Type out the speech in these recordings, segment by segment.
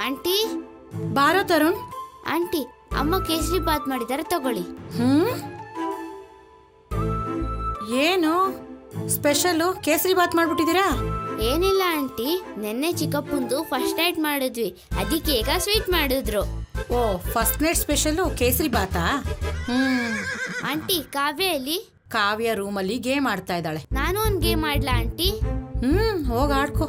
Aunty ಬಾರೋ Tarun. Aunty, ಅಮ್ಮ ಕೇಸರಿ ಬಾತ್ ಮಾಡಿದಾರೆ, ತಗೊಳ್ಳಿ. ಏನು ಸ್ಪೆಷಲ್ ಕೇಸರಿ ಬಾತ್ ಮಾಡ್ಬಿಟ್ಟಿದ್ದೀರಾ? ಏನಿಲ್ಲ ಆಂಟಿ, ನೆನ್ನೆ ಚಿಕ್ಕಪ್ಪಂದು ಫಸ್ಟ್ ನೈಟ್ ಮಾಡಿದ್ವಿ, ಅದಕ್ಕೆ ಈಗ ಸ್ವೀಟ್ ಮಾಡಿದ್ರು. ಓ, ಫಸ್ಟ್ ನೈಟ್ ಸ್ಪೆಷಲ್ ಕೇಸರಿ ಬಾತಾ? ಆಂಟಿ, ಕಾವ್ಯ ಎಲ್ಲಿ? ಕಾವ್ಯ ರೂಮಲ್ಲಿ ಗೇಮ್ ಆಡ್ತಾ ಇದ್ದಾಳೆ. ನಾನು ಒಂದ್ ಗೇಮ್ ಆಡ್ಲಾ ಆಂಟಿ? ಹೋಗ ಆಡ್ಕೋ.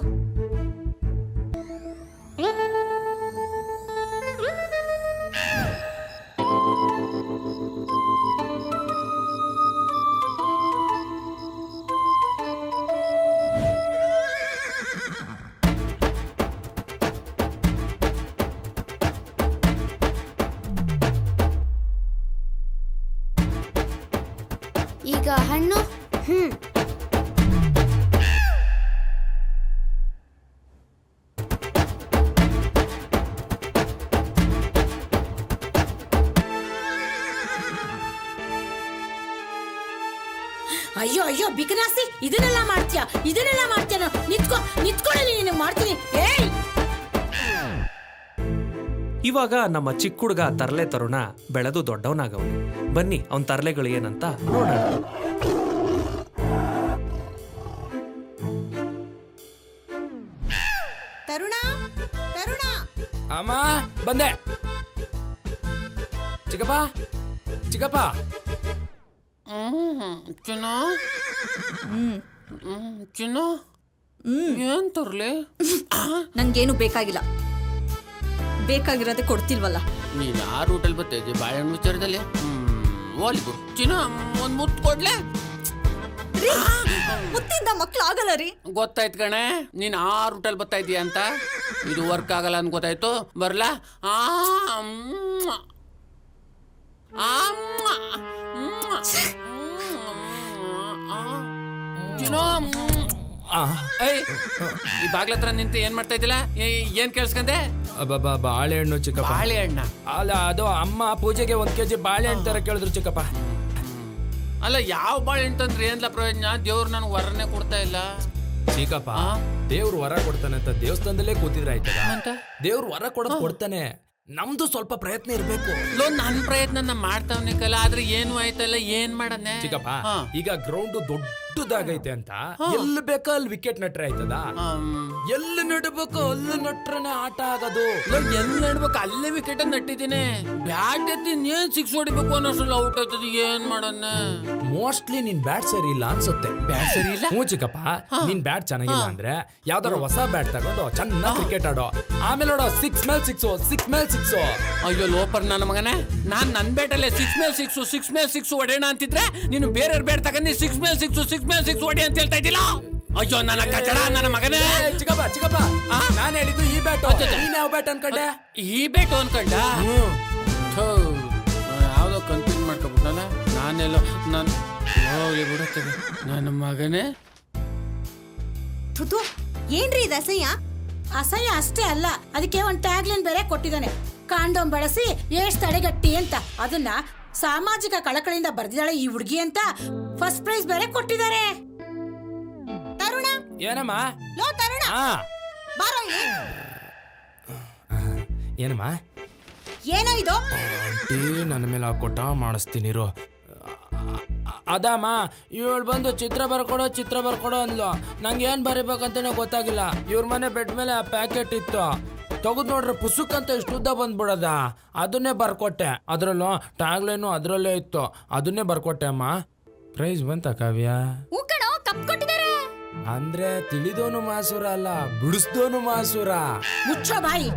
ಈಗ ಹಣ್ಣು. ಅಯ್ಯೋ ಅಯ್ಯೋ ಬಿಕನಾಸಿ, ಇದನ್ನೆಲ್ಲ ಮಾಡ್ತೀಯ? ನಿತ್ಕೊಳ್ಳಿ, ನೀನು ಮಾಡ್ತೀನಿ. ಇವಾಗ ನಮ್ಮ ಚಿಕ್ಕ ಹುಡುಗ ತರಲೆ ತರುಣ ಬೆಳೆದು ದೊಡ್ಡವನಾಗವನು. ಬನ್ನಿ ಅವನ ತರಲೆಗಳು ಏನಂತ ನೋಡೋಣ. ತರುಣ, ತರುಣ. ಅಮ್ಮ ಬಂದೆ. ಚಿಕ್ಕಪ್ಪ, ಚಿಕ್ಕಪ್ಪ. ಚಿನ್ನು, ಚಿನ್ನು, ಏನ್ ತರ್ಲಿ? ನಂಗೇನು ಬೇಕಾಗಿಲ್ಲ. ಬೇಕಾಗಿರೋದೇ ಕೊಡ್ತಿಲ್ವಲ್ಲ. ನೀನ್ ಆ ರೂಟಲ್ಲಿ ಬರ್ತಿದ್ದೆ ಬಾಳೆಹಣ್ಣು ವಿಚಾರದಲ್ಲಿ. ಓಲಿಗು ಚಿನ್ನ, ಒಂದ್ ಮುತ್ತು ಕೊಡ್ಲೆ? ಮುತ್ತಿಂದ ಮಕ್ಳು ಆಗಲ್ಲ ರೀ. ಗೊತ್ತಾಯ್ತು ಕಣೆ, ನೀನ್ ಆ ರೂಟಲ್ಲಿ ಬರ್ತಾ ಇದೀಯ ಅಂತ. ಇದು ವರ್ಕ್ ಆಗಲ್ಲ ಅಂತ ಗೊತ್ತಾಯ್ತು. ಬರ್ಲಾ? ಈ ಬಾಗ್ಲತ್ರ ನಿಂತು ಏನ್ ಮಾಡ್ತಾ ಇದ್ದಿಲ್ಲ? ಏನ್ ಕೇಳಿಸ್ಕಂದೆ? ಬಾಳೆಹಣ್ಣು ಚಿಕ್ಕಪ್ಪ. ಬಾಳೆಹಣ್ಣ ಅಲ್ಲ, ಅದು ಅಮ್ಮ ಪೂಜೆಗೆ 1 kg ಬಾಳೆಹಣ್ಣು ತರ ಕೇಳಿದ್ರು ಚಿಕ್ಕಪ್ಪ. ಅಲ್ಲ, ಯಾವ ಬಾಳೆಹಣ್ಣು ತಂದ್ರೆ ಏನ್ಲ ಪ್ರಯೋಜನ? ದೇವ್ರು ನನ್ಗೆ ವರನೇ ಕೊಡ್ತಾ ಇಲ್ಲ ಚಿಕ್ಕಪ್ಪ. ದೇವ್ರು ವರ ಕೊಡ್ತಾನೆ ಅಂತ ದೇವಸ್ಥಾನದಲ್ಲೇ ಕೂತಿದ್ರೆ ಆಯ್ತದ? ದೇವ್ರು ವರ ಕೊಡೋದು ಕೊಡ್ತಾನೆ, ನಮ್ದು ಸ್ವಲ್ಪ ಪ್ರಯತ್ನ ಇರ್ಬೇಕು. ನನ್ ಪ್ರಯತ್ನ ಮಾಡ್ತಾವ್ನಿ ಕಲ, ಆದ್ರೆ ಏನು ಆಯ್ತಲ್ಲ, ಏನ್ ಮಾಡನೆ ಚಿಕ್ಕಪ್ಪ? ಈಗ ಗ್ರೌಂಡ್ ದೊಡ್ಡದಾಗೈತೆ ಅಂತ ಎಲ್ಲಿ ಬೇಕೋ ಅಲ್ಲಿ ವಿಕೆಟ್ ನಟ್ರೆ ಆಯ್ತದ? ಎಲ್ಲಿ ನಡ್ಬೇಕು ಅಲ್ಲಿ ನಟ್ರನೆ ಆಟ ಆಗೋದು. ಎಲ್ಲಿ ನಡ್ಬೇಕು ಅಲ್ಲೇ ವಿಕೆಟ್ ನಟ್ಟಿದ್ದೀನಿ. ಬ್ಯಾಟ್ ಎತ್ತಿ ಏನ್ 6 ಹೊಡಿಬೇಕು ಅನ್ನೋಷ್ಟಲ್ಲ ಔಟ್ ಆಯ್ತದ. ಏನ್ ಮಾಡನೆ? ಮೋಸ್ಟ್ಲಿ ನಿನ್ ಬ್ಯಾಟ್ ಸರಿ ಇಲ್ಲ ಅನ್ಸುತ್ತೆ. ಬ್ಯಾಟ್ ಸರಿ ಇಲ್ಲ? ಹ್ಞೂ ಚಿಕ್ಕಪ್ಪ, ನಿನ್ ಬ್ಯಾಟ್ ಚೆನ್ನಾಗಿಲ್ಲ ಅಂದ್ರೆ ಯಾವ್ದಾರ ಹೊಸ ಬ್ಯಾಟ್ ತಗೊಂಡು ಚೆನ್ನಾಗಿ ಕ್ರಿಕೆಟ್ ಆಡೋ. ಆಮೇಲೆ ನೋಡೋ 6 ಮೇಲೆ 6. ಅಯ್ಯೋ ಲೋಪರ್ ನನ್ನ ಮಗನೇ, ನಾನ್ ನನ್ ಬ್ಯಾಟಲ್ಲೇ 6 ಮೇಲೆ 6 ಹೊಡೆಯೋಣ ಅಂತಿದ್ರೆ ನೀನು ಬೇರೆ ಬ್ಯಾಟ್ ತಗೊಂಡು 6 ಮೇಲೆ 6 ಹೊಡೆ ಅಂತ ಹೇಳ್ತಾ ಇದ್ದಿಲ್ಲ. ಅಯ್ಯೋ ನನ್ನ ಕಚಡ, ನನ್ನ ಮಗನೇ. ಚಿಕ್ಕಪ್ಪ, ನಾನು ಹೇಳಿದ್ದು ಈ ಬ್ಯಾಟ್. ನೀನ್ ಯಾವ ಬ್ಯಾಟ್ ಅನ್ಕೊಂಡೆ? ಈ ಬ್ಯಾಟ್ ಅನ್ಕೊಂಡ? ಯಾವ್ದೋ ಕನ್ಫ್ಯೂಸ್ ಮಾಡ್ಕೊಬಿಟ್ಟಲ್ಲ. ನಾನೆಲ್ಲೋ ಹೋಗ್ಲಿ ಬಿಡುತ್ತದೆ ನನ್ನ ಮಗನೇ. ಏನ್ರಿ ಇದು ಅಸಹ್ಯ ಅಷ್ಟೇ ಅಲ್ಲ, ಅದಕ್ಕೆ ಒಂದು ಟ್ಯಾಗ್ಲೈನ್ ಬೇರೆ ಕೊಟ್ಟಿದ್ದಾನೆ. ಕಾಂಡೋಮ್ ಬಳಸಿ ಏಷ್ಟ್ ತಡೆಗಟ್ಟಿ ಅಂತ. ಅದನ್ನ ಸಾಮಾಜಿಕ ಕಳಕಳಿಯಿಂದ ಬರ್ದಿದ್ದಾಳೆ ಈ ಹುಡುಗಿ ಅಂತ ಫಸ್ಟ್ ಪ್ರೈಸ್ ಬೇರೆ ಕೊಟ್ಟಿದ್ದಾರೆ. ತರುಣ, ಏನಮ್ಮ? ಲೋ ತರುಣ, ಬಾರೋ ಇಲ್ಲಿ. ಏನಮ್ಮ? ಏನೋ ಇದು? ನನ್ನ ಮೇಲೆ ಕೊಟ್ಟ ಮಾಡಿಸ್ತೀನಿರೋ. ಅದಮ್ಮ, ಇವಳು ಬಂದು ಚಿತ್ರ ಬರ್ಕೊಡೋ ಅಂದ್ಲು. ನಂಗೆ ಏನ್ ಬರಿಬೇಕಂತಾನೆ ಗೊತ್ತಾಗಿಲ್ಲ. ಇವ್ರ ಮನೆ ಬೆಡ್ ಮೇಲೆ ಆ ಪ್ಯಾಕೆಟ್ ಇತ್ತು, ತೆಗೆದು ನೋಡ್ರೆ ಪುಸ್ತಕ ಅಂತ ಇಷ್ಟು ಉದ್ದ ಬಂದ್ಬಿಡದ. ಅದನ್ನೇ ಬರ್ಕೊಟ್ಟೆ. ಅದ್ರಲ್ಲೂ ಟ್ಯಾಗ್ಲೈನು ಅದ್ರಲ್ಲೇ ಇತ್ತು, ಅದನ್ನೇ ಬರ್ಕೊಟ್ಟೆ ಅಮ್ಮ. ಪ್ರೈಸ್ ಬಂತ ಕಾವ್ಯ? ಅಂದ್ರೆ ತಿಳಿದೋನು ಮಾಸುರ ಅಲ್ಲ, ಬಿಡಿಸ್ದೋನು ಮಾಸುರ. ಮುಚ್ಚೋ ಬಾಯಿ.